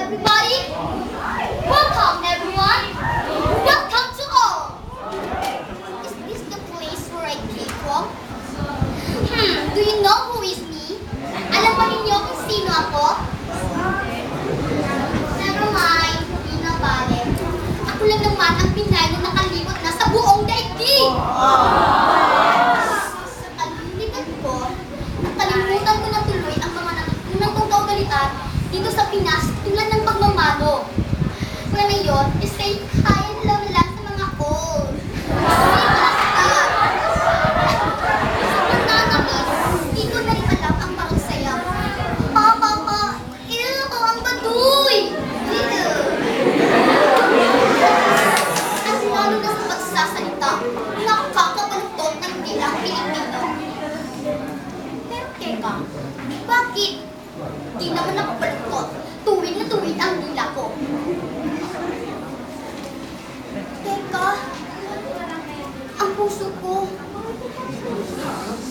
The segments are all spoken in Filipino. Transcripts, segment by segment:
everybody. Welcome, everyone. Welcome to all. Is this the place where I came from? Do you know who is me? Alam ba ninyo kung sino ako? Never mind, hindi na bale. Ako lang naman ang Pinay na nakalimot na sa buong daigdig. Sa kalimitan ko, nakalimutan ko na tuloy ang mga natutunan kong kaugalian dito sa Pinas tulad ng pagmamano. Kaya ngayon, say hi and hello na lang sa mga old. Sa pananakit, hindi ko na rin alam ang parang saya. Ew, ang baduy! Ew. At lalo na sa pagsasalita, nakakabaluktot ng dilang Pilipino. Pero teka, bakit? Di naman ako baluktot. Tuwid na tuwid ang dila ko. Teka, ang puso ko.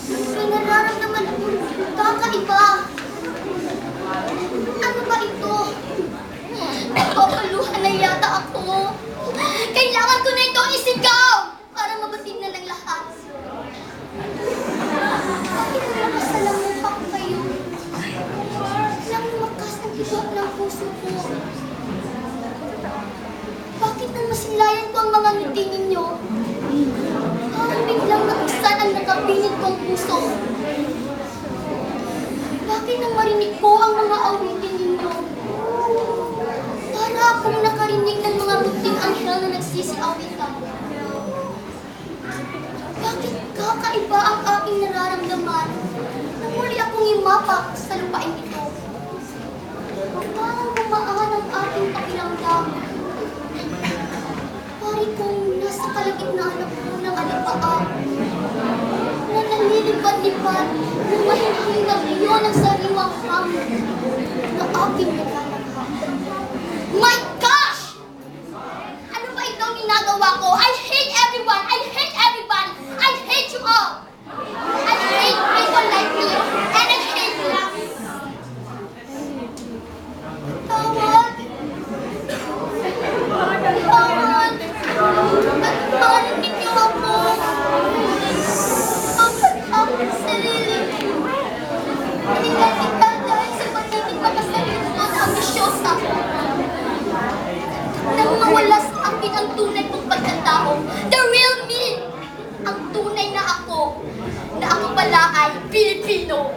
May nararamdaman akong kakaiba. Ano ba ito? Nagpapaluhan na yata ako. Kailangan ko na itong isigaw para mabatid na ng lahat. Bakit nakasalamupak kayo? Nang lumakas ang tibok ng puso ko. Bakit nang masilayan ko ang mga ngiti ninyo? Parang biglang nakisan ang nakabinit kong puso. Bakit nang marinig ko ang mga awitin ninyo? Para akong nakarinig ng mga buting anghel na nagsisiawitan. Bakit kakaiba ang aking nararamdaman nang muli akong imapak sa lupain ito? Parang gumaan ang aking pakiramdam. Pari kong nasa kalagitnaan ako ng alipaan na nalilipad-lipad ng mahinahing bagyo ng sariwang hangin na aking naglalakha. My gosh! Ano ba itong ginagawa ko? I hate everyone! I hate everybody! I hate you all! I hate people like me! And I hate you! Tawad! Tawad! At ninyo ako! Ang sarili! Hinigal-higal dahil sa pagiging makasarili ko na ambisyosa. Nang mawala sa akin ang tunay kong pagkatao, the real me! Ang tunay na ako pala ay Pilipino!